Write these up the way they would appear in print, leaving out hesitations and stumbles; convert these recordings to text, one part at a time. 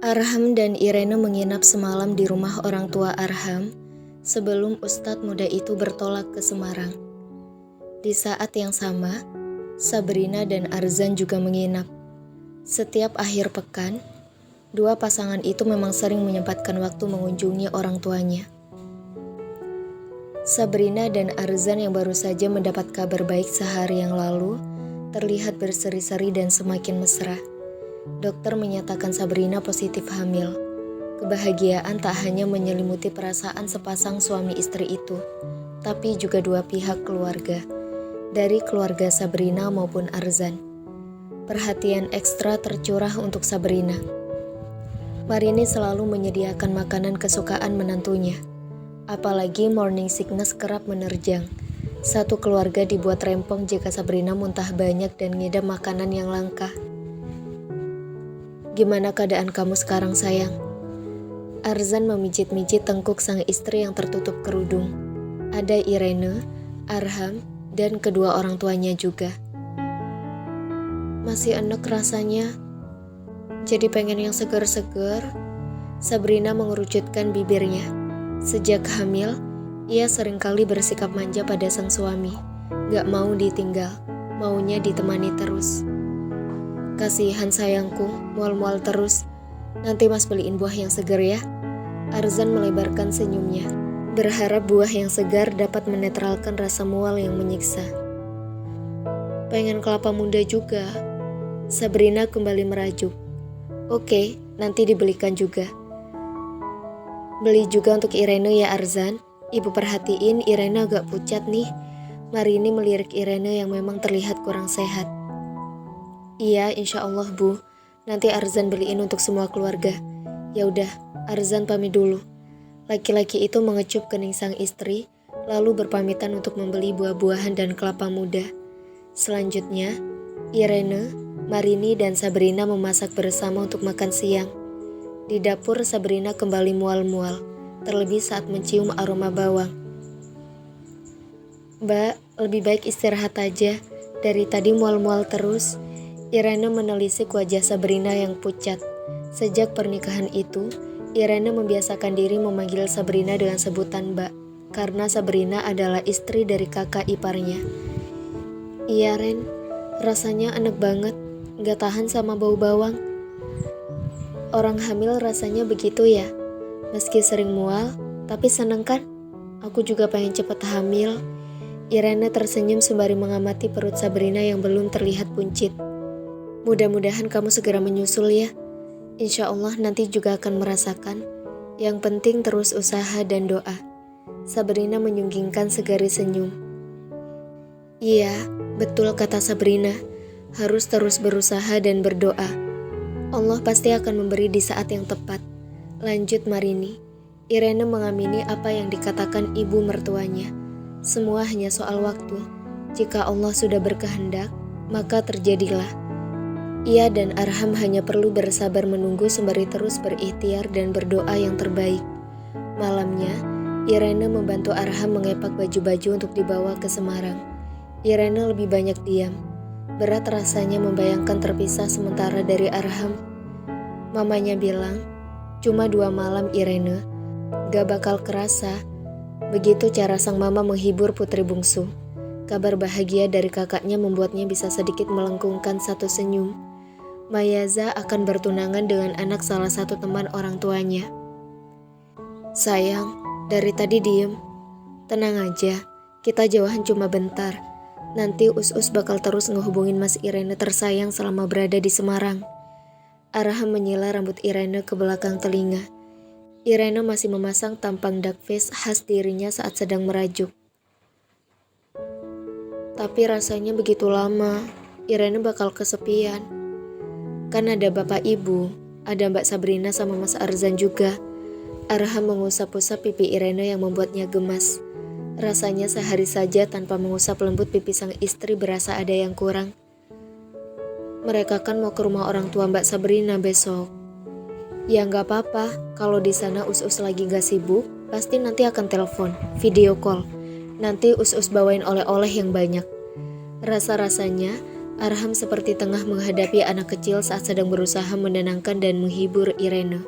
Arham dan Irene menginap semalam di rumah orang tua Arham sebelum Ustadz muda itu bertolak ke Semarang. Di saat yang sama, Sabrina dan Arzan juga menginap. Setiap akhir pekan, dua pasangan itu memang sering menyempatkan waktu mengunjungi orang tuanya. Sabrina dan Arzan yang baru saja mendapat kabar baik sehari yang lalu terlihat berseri-seri dan semakin mesra. Dokter menyatakan Sabrina positif hamil. Kebahagiaan tak hanya menyelimuti perasaan sepasang suami istri itu, tapi juga dua pihak keluarga, dari keluarga Sabrina maupun Arzan. Perhatian ekstra tercurah untuk Sabrina. Marini selalu menyediakan makanan kesukaan menantunya. Apalagi morning sickness kerap menerjang. Satu keluarga dibuat rempong jika Sabrina muntah banyak dan ngidam makanan yang langka. "Gimana keadaan kamu sekarang, sayang?" Arzan memijit-mijit tengkuk sang istri yang tertutup kerudung. Ada Irene, Arham, dan kedua orang tuanya juga. "Masih enek rasanya. Jadi pengen yang segar-segar." Sabrina mengerucutkan bibirnya. Sejak hamil, ia seringkali bersikap manja pada sang suami. Gak mau ditinggal, maunya ditemani terus. "Kasihan sayangku, mual-mual terus. Nanti mas beliin buah yang segar ya." Arzan melebarkan senyumnya, berharap buah yang segar dapat menetralkan rasa mual yang menyiksa. "Pengen kelapa muda juga." Sabrina kembali merajuk. "Oke, nanti dibelikan juga." "Beli juga untuk Irene ya Arzan. Ibu perhatiin Irene agak pucat nih." Marini melirik Irene yang memang terlihat kurang sehat. "Iya, insya Allah Bu. Nanti Arzan beliin untuk semua keluarga." "Ya udah, Arzan pamit dulu." Laki-laki itu mengecup kening sang istri, lalu berpamitan untuk membeli buah-buahan dan kelapa muda. Selanjutnya, Irene, Marini, dan Sabrina memasak bersama untuk makan siang. Di dapur, Sabrina kembali mual-mual, terlebih saat mencium aroma bawang. "Mbak, lebih baik istirahat aja. Dari tadi mual-mual terus." Irene menelisik wajah Sabrina yang pucat. Sejak pernikahan itu, Irene membiasakan diri memanggil Sabrina dengan sebutan Mbak, karena Sabrina adalah istri dari kakak iparnya. "Iya Ren, rasanya enak banget, gak tahan sama bau bawang." "Orang hamil rasanya begitu ya, meski sering mual, tapi seneng kan? Aku juga pengen cepet hamil." Irene tersenyum sembari mengamati perut Sabrina yang belum terlihat buncit. "Mudah-mudahan kamu segera menyusul ya. Insya Allah nanti juga akan merasakan. Yang penting terus usaha dan doa." Sabrina menyunggingkan segaris senyum. "Iya, betul kata Sabrina. Harus terus berusaha dan berdoa. Allah pasti akan memberi di saat yang tepat." Lanjut Marini. Irene mengamini apa yang dikatakan ibu mertuanya. Semua hanya soal waktu. Jika Allah sudah berkehendak, maka terjadilah. Ia dan Arham hanya perlu bersabar menunggu sembari terus berikhtiar dan berdoa yang terbaik. Malamnya, Irene membantu Arham mengepak baju-baju untuk dibawa ke Semarang. Irene lebih banyak diam. Berat rasanya membayangkan terpisah sementara dari Arham. Mamanya bilang, "Cuma 2 malam Irene, gak bakal kerasa." Begitu cara sang mama menghibur putri bungsu. Kabar bahagia dari kakaknya membuatnya bisa sedikit melengkungkan satu senyum. Mayaza akan bertunangan dengan anak salah satu teman orang tuanya. "Sayang, dari tadi diem. Tenang aja, kita jauhan cuma bentar. Nanti Us-Us bakal terus ngehubungin Mas Irene tersayang selama berada di Semarang." Arham menyela rambut Irene ke belakang telinga. Irene masih memasang tampang duck face khas dirinya saat sedang merajuk. "Tapi rasanya begitu lama, Irene bakal kesepian." "Kan ada bapak ibu, ada Mbak Sabrina sama Mas Arzan juga." Arham mengusap-usap pipi Irene yang membuatnya gemas. Rasanya sehari saja tanpa mengusap lembut pipi sang istri berasa ada yang kurang. "Mereka kan mau ke rumah orang tua Mbak Sabrina besok." "Ya nggak apa-apa, kalau di sana Us-Us lagi gak sibuk, pasti nanti akan telepon, video call. Nanti Us-Us bawain oleh-oleh yang banyak." Rasa-rasanya Arham seperti tengah menghadapi anak kecil saat sedang berusaha menenangkan dan menghibur Irene.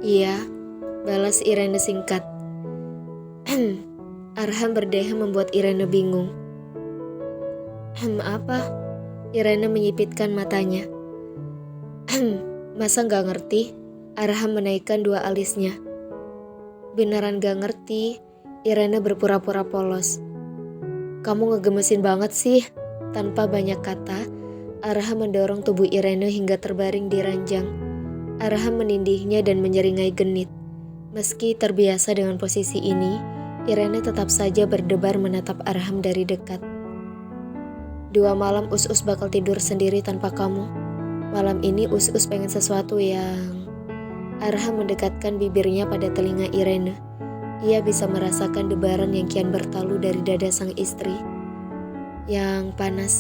Iya, balas Irene singkat. Arham berdeham membuat Irene bingung. Apa? Irene menyipitkan matanya. Masa gak ngerti? Arham menaikkan dua alisnya. Beneran gak ngerti? Irene berpura-pura polos. Kamu ngegemesin banget sih. Tanpa banyak kata, Arham mendorong tubuh Irene hingga terbaring di ranjang. Arham menindihnya dan menyeringai genit. Meski terbiasa dengan posisi ini, Irene tetap saja berdebar menatap Arham dari dekat. 2 malam Us-Us bakal tidur sendiri tanpa kamu. Malam ini Us-Us pengen sesuatu yang... Arham mendekatkan bibirnya pada telinga Irene. Ia bisa merasakan debaran yang kian bertalu dari dada sang istri. Yang panas,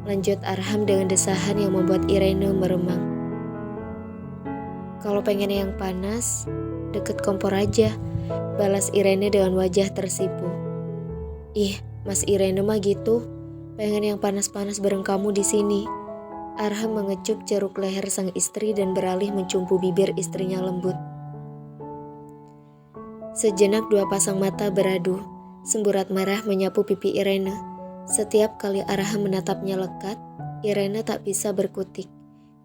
lanjut Arham dengan desahan yang membuat Irene meremang. Kalau pengen yang panas, deket kompor aja, balas Irene dengan wajah tersipu. Ih, Mas Irene mah gitu, pengen yang panas-panas bareng kamu di sini. Arham mengecup ceruk leher sang istri dan beralih mencumpu bibir istrinya lembut. Sejenak 2 pasang mata beradu, semburat merah menyapu pipi Irene. Setiap kali Arham menatapnya lekat, Irene tak bisa berkutik.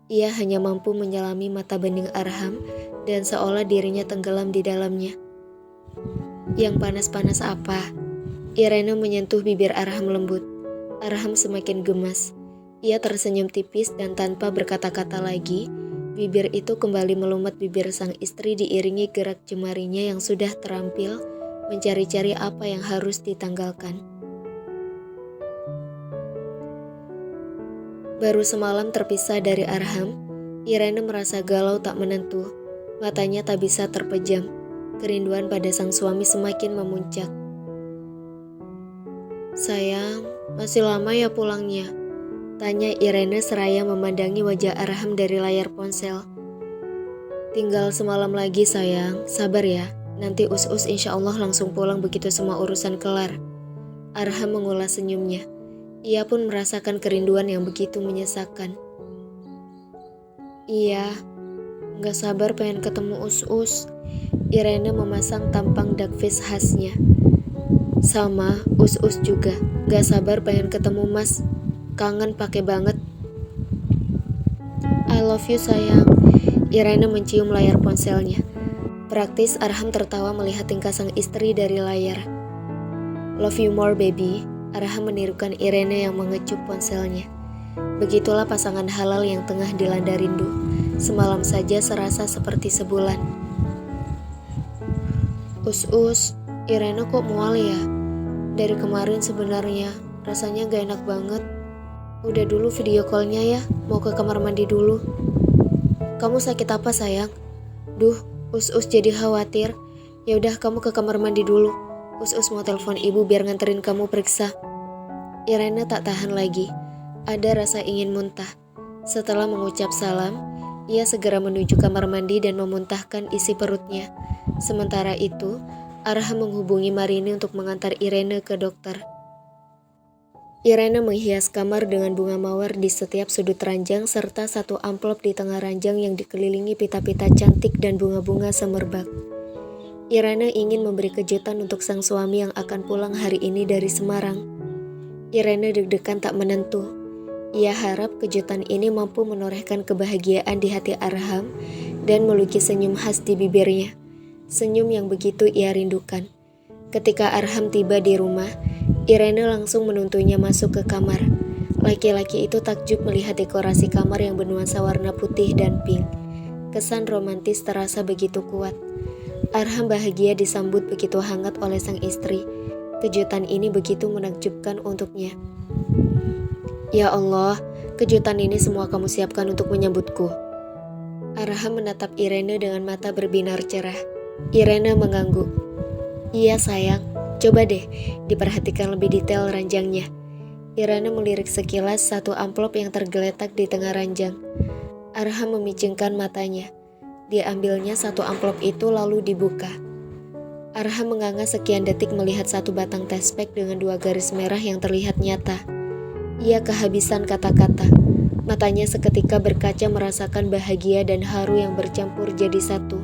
Ia hanya mampu menyelami mata bening Arham dan seolah dirinya tenggelam di dalamnya. Yang panas-panas apa? Irene menyentuh bibir Arham lembut. Arham semakin gemas. Ia tersenyum tipis dan tanpa berkata-kata lagi, bibir itu kembali melumat bibir sang istri diiringi gerak jemarinya yang sudah terampil mencari-cari apa yang harus ditanggalkan. Baru semalam terpisah dari Arham, Irene merasa galau tak menentu. Matanya tak bisa terpejam. Kerinduan pada sang suami semakin memuncak. Sayang, masih lama ya pulangnya? Tanya Irene seraya memandangi wajah Arham dari layar ponsel. Tinggal semalam lagi sayang, sabar ya. Nanti Us-Us insya Allah langsung pulang begitu semua urusan kelar. Arham mengulas senyumnya. Ia pun merasakan kerinduan yang begitu menyesakkan. Iya, gak sabar pengen ketemu Us-Us. Irene memasang tampang duckface khasnya. Sama, Us-Us juga. Gak sabar pengen ketemu Mas. Kangen pake banget. I love you sayang. Irene mencium layar ponselnya. Praktis Arham tertawa melihat tingkah sang istri dari layar. Love you more baby. Arham menirukan Irene yang mengecup ponselnya. Begitulah pasangan halal yang tengah dilanda rindu. Semalam saja serasa seperti sebulan. Us-Us, Irene kok mual ya? Dari kemarin sebenarnya, rasanya gak enak banget. Udah dulu video call-nya ya, mau ke kamar mandi dulu. Kamu sakit apa sayang? Duh, Us-Us jadi khawatir. Ya udah kamu ke kamar mandi dulu. Us-Us mau telepon ibu biar nganterin kamu periksa. Irene tak tahan lagi. Ada rasa ingin muntah. Setelah mengucap salam, ia segera menuju kamar mandi dan memuntahkan isi perutnya. Sementara itu, Arham menghubungi Marini untuk mengantar Irene ke dokter. Irene menghias kamar dengan bunga mawar di setiap sudut ranjang serta 1 amplop di tengah ranjang yang dikelilingi pita-pita cantik dan bunga-bunga semerbak. Irene ingin memberi kejutan untuk sang suami yang akan pulang hari ini dari Semarang. Irene deg-degan tak menentu. Ia harap kejutan ini mampu menorehkan kebahagiaan di hati Arham dan melukis senyum khas di bibirnya. Senyum yang begitu ia rindukan. Ketika Arham tiba di rumah, Irene langsung menuntunnya masuk ke kamar. Laki-laki itu takjub melihat dekorasi kamar yang bernuansa warna putih dan pink. Kesan romantis terasa begitu kuat. Arham bahagia disambut begitu hangat oleh sang istri. Kejutan ini begitu menakjubkan untuknya. Ya Allah, kejutan ini semua kamu siapkan untuk menyambutku. Arham menatap Irene dengan mata berbinar cerah. Irene mengangguk. Iya sayang, coba deh diperhatikan lebih detail ranjangnya. Irene melirik sekilas 1 amplop yang tergeletak di tengah ranjang. Arham memicingkan matanya. Dia ambilnya 1 amplop itu lalu dibuka. Arham menganga sekian detik melihat 1 batang tespek dengan 2 garis merah yang terlihat nyata. Ia kehabisan kata-kata. Matanya seketika berkaca merasakan bahagia dan haru yang bercampur jadi satu.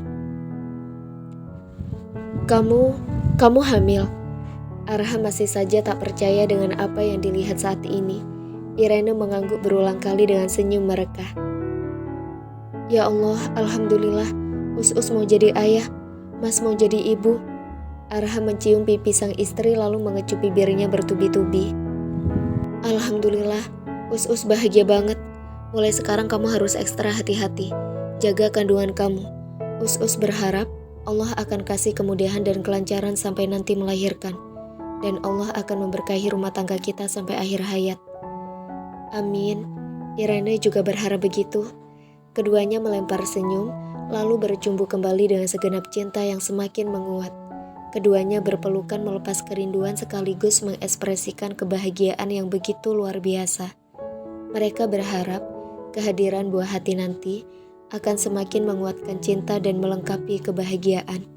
Kamu hamil. Arham masih saja tak percaya dengan apa yang dilihat saat ini. Irene mengangguk berulang kali dengan senyum merekah. Ya Allah, alhamdulillah. Us mau jadi ayah, Mas mau jadi ibu. Arham mencium pipi sang istri lalu mengecup bibirnya bertubi-tubi. Alhamdulillah, Us bahagia banget. Mulai sekarang kamu harus ekstra hati-hati. Jaga kandungan kamu. Us berharap Allah akan kasih kemudahan dan kelancaran sampai nanti melahirkan. Dan Allah akan memberkahi rumah tangga kita sampai akhir hayat. Amin. Irene juga berharap begitu. Keduanya melempar senyum, lalu bercumbu kembali dengan segenap cinta yang semakin menguat. Keduanya berpelukan melepas kerinduan sekaligus mengekspresikan kebahagiaan yang begitu luar biasa. Mereka berharap kehadiran buah hati nanti akan semakin menguatkan cinta dan melengkapi kebahagiaan.